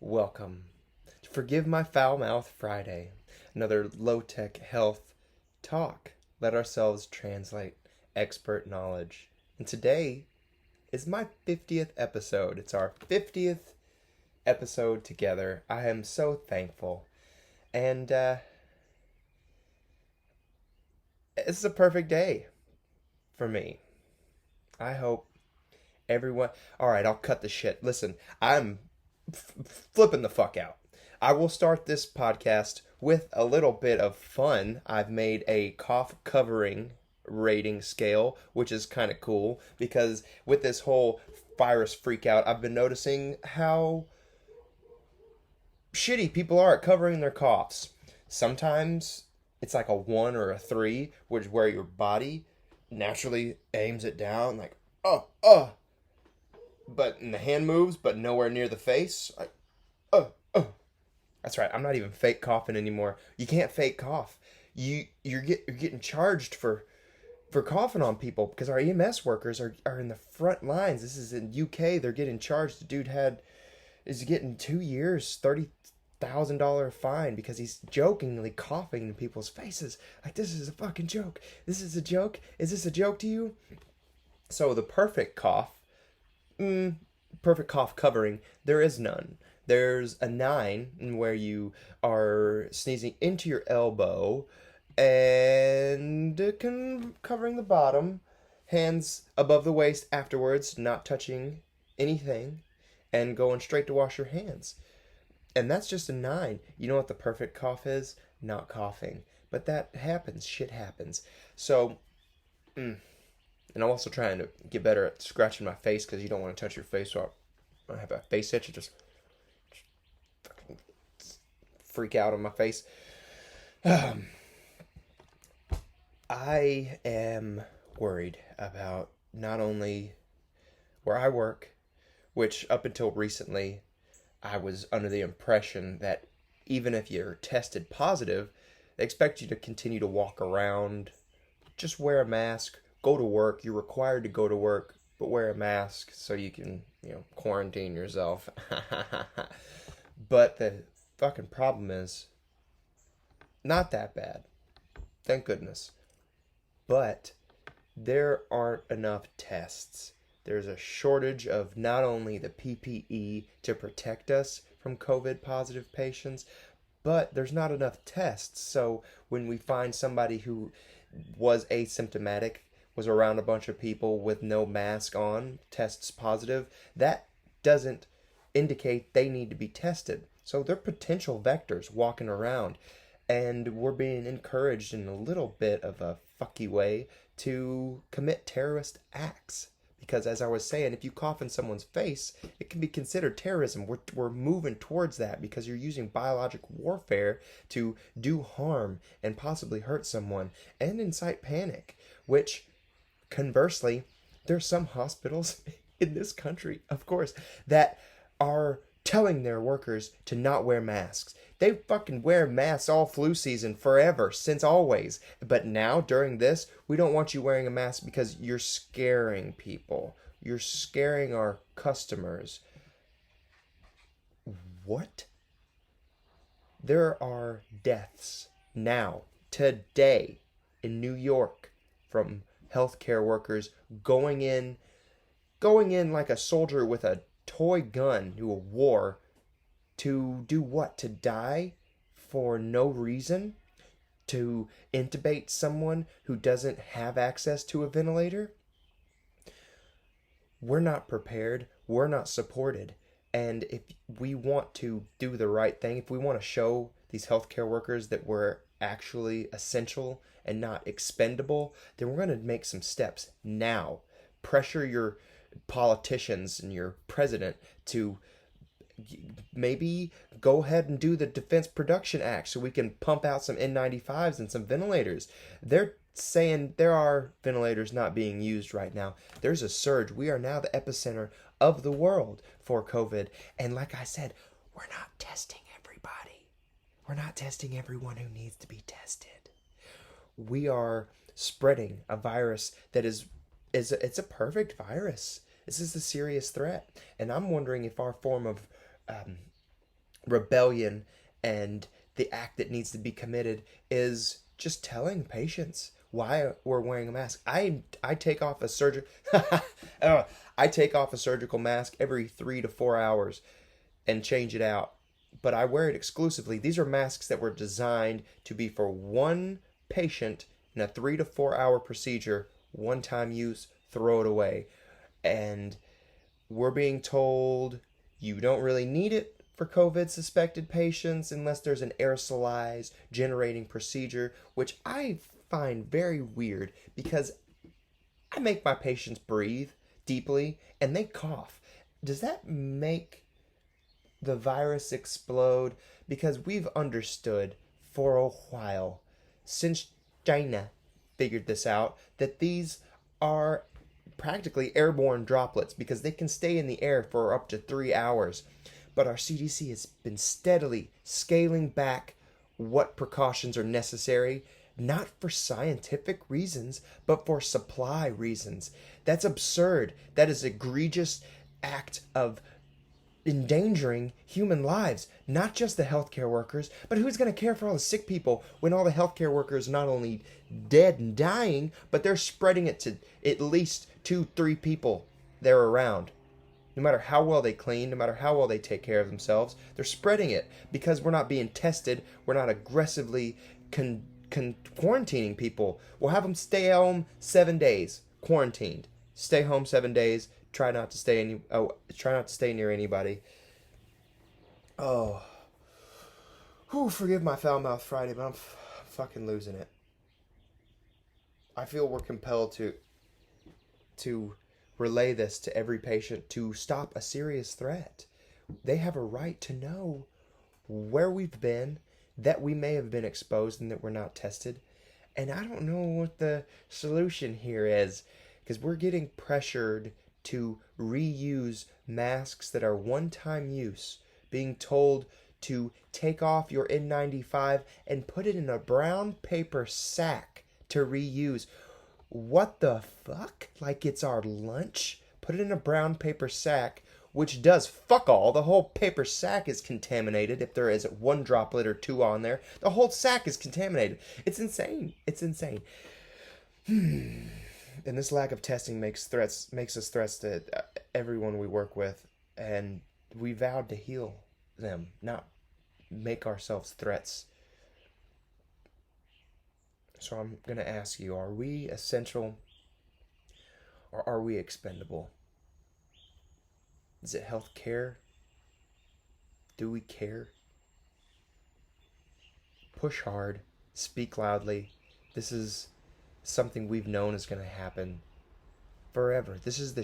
Welcome to Forgive My Foul Mouth Friday, another Lotek health talk. Let ourselves translate expert knowledge. And today is my 50th episode. It's our 50th episode together. I am so thankful. And it's a perfect day for me. I hope everyone. Alright, I'll cut the shit. Listen, I'm flipping the fuck out. I will start this podcast with a little bit of fun. I've made a cough covering rating scale, which is kind of cool because with this whole virus freak out, I've been noticing how shitty people are at covering their coughs. Sometimes it's like a 1 or a 3, which is where your body naturally aims it down, like, but in the hand moves, but nowhere near the face. Like, That's right. I'm not even fake coughing anymore. You can't fake cough. You're getting charged for coughing on people because our EMS workers are in the front lines. This is in UK. They're getting charged. The dude is getting 2 years, $30,000 fine because he's jokingly coughing in people's faces. Like, this is a fucking joke. This is a joke. Is this a joke to you? So the perfect cough covering, there is none. There's a 9 where you are sneezing into your elbow and covering the bottom, hands above the waist afterwards, not touching anything, and going straight to wash your hands. And that's just a 9. You know what the perfect cough is? Not coughing. But that happens. Shit happens. So, and I'm also trying to get better at scratching my face because you don't want to touch your face. So I have a face itch and just fucking freak out on my face. I am worried about not only where I work, which up until recently I was under the impression that even if you're tested positive, they expect you to continue to walk around, just wear a mask, go to work. You're required to go to work, but wear a mask so you can, quarantine yourself. But the fucking problem is not that bad. Thank goodness. But there aren't enough tests. There's a shortage of not only the PPE to protect us from COVID positive patients, but there's not enough tests. So when we find somebody who was asymptomatic, was around a bunch of people with no mask on, tests positive, that doesn't indicate they need to be tested. So they're potential vectors walking around, and we're being encouraged in a little bit of a fucky way to commit terrorist acts. Because as I was saying, if you cough in someone's face, it can be considered terrorism. We're moving towards that because you're using biologic warfare to do harm and possibly hurt someone and incite panic, which conversely, there's some hospitals in this country, of course, that are telling their workers to not wear masks. They fucking wear masks all flu season forever, since always. But now, during this, we don't want you wearing a mask because you're scaring people. You're scaring our customers. What? There are deaths now, today, in New York, from healthcare workers going in like a soldier with a toy gun to a war to do what? To die for no reason? To intubate someone who doesn't have access to a ventilator? We're not prepared. We're not supported. And if we want to do the right thing, if we want to show these healthcare workers that we're actually essential and not expendable, then we're going to make some steps now. Pressure your politicians and your president to maybe go ahead and do the Defense Production Act so we can pump out some N95s and some ventilators. They're saying there are ventilators not being used right now. There's a surge. We are now the epicenter of the world for COVID. And like I said, we're not testing everybody. We're not testing everyone who needs to be tested. We are spreading a virus that is it's a perfect virus. This is a serious threat. And I'm wondering if our form of rebellion and the act that needs to be committed is just telling patients why we're wearing a mask. I take off a I take off a surgical mask every 3 to 4 hours and change it out, but I wear it exclusively. These are masks that were designed to be for one patient in a 3 to 4 hour procedure, one time use, throw it away. And we're being told you don't really need it for COVID suspected patients unless there's an aerosolized generating procedure, which I find very weird because I make my patients breathe deeply and they cough. Does that make the virus explode? Because we've understood for a while, since China figured this out, that these are practically airborne droplets because they can stay in the air for up to 3 hours. But our CDC has been steadily scaling back what precautions are necessary, not for scientific reasons, but for supply reasons. That's absurd. That is an egregious act of endangering human lives, not just the healthcare workers, but who's going to care for all the sick people when all the healthcare workers not only dead and dying, but they're spreading it to at least 2-3 people they're around. No matter how well they clean, no matter how well they take care of themselves, they're spreading it because we're not being tested. We're not aggressively quarantining people. We'll have them stay home 7 days, quarantined. Stay home 7 days. Try not to stay near anybody. Oh, forgive my foul mouth Friday, but I'm fucking losing it. I feel we're compelled to relay this to every patient to stop a serious threat. They have a right to know where we've been, that we may have been exposed and that we're not tested. And I don't know what the solution here is, because we're getting pressured to reuse masks that are one-time use, being told to take off your N95 and put it in a brown paper sack to reuse. What the fuck? Like it's our lunch? Put it in a brown paper sack, which does fuck all. The whole paper sack is contaminated. If there is one droplet or two on there, the whole sack is contaminated. It's insane. It's insane. And this lack of testing makes us threats to everyone we work with, and we vowed to heal them, not make ourselves threats. So I'm going to ask you, are we essential or are we expendable? Is it health care? Do we care? Push hard, speak loudly. This is something we've known is going to happen forever. This is the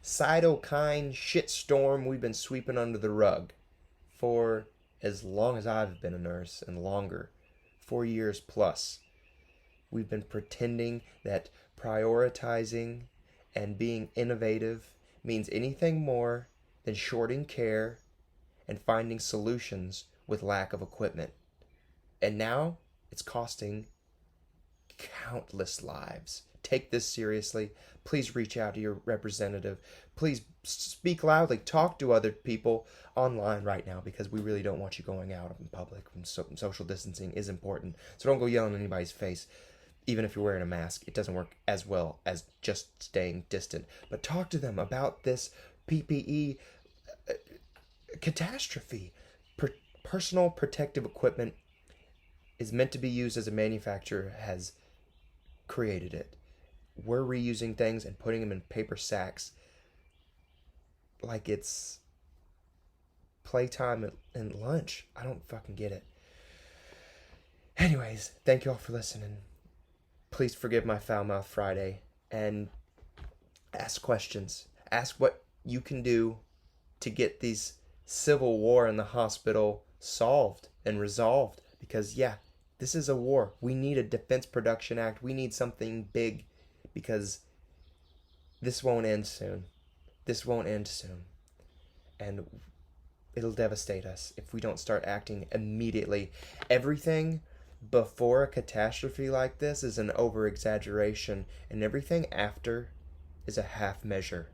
cytokine shitstorm we've been sweeping under the rug for as long as I've been a nurse and longer. 4 years plus. We've been pretending that prioritizing and being innovative means anything more than shorting care and finding solutions with lack of equipment. And now it's costing countless lives. Take this seriously. Please reach out to your representative. Please speak loudly. Talk to other people online right now, because we really don't want you going out in public. Social distancing is important. So don't go yelling in anybody's face. Even if you're wearing a mask, it doesn't work as well as just staying distant. But talk to them about this PPE catastrophe. Personal protective equipment is meant to be used as a manufacturer has created it. We're reusing things and putting them in paper sacks like it's playtime and lunch. I don't fucking get it. Anyways, thank you all for listening. Please forgive my foul mouth Friday and ask questions. Ask what you can do to get these civil war in the hospital solved and resolved, because this is a war. We need a Defense Production Act. We need something big, because this won't end soon. This won't end soon. And it'll devastate us if we don't start acting immediately. Everything before a catastrophe like this is an over-exaggeration, and everything after is a half measure.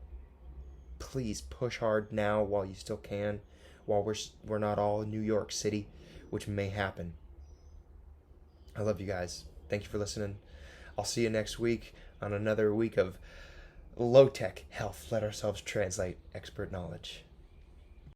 Please push hard now while you still can. while we're not all in New York City, which may happen. I love you guys. Thank you for listening. I'll see you next week on another week of Lotek Health. Let ourselves translate expert knowledge.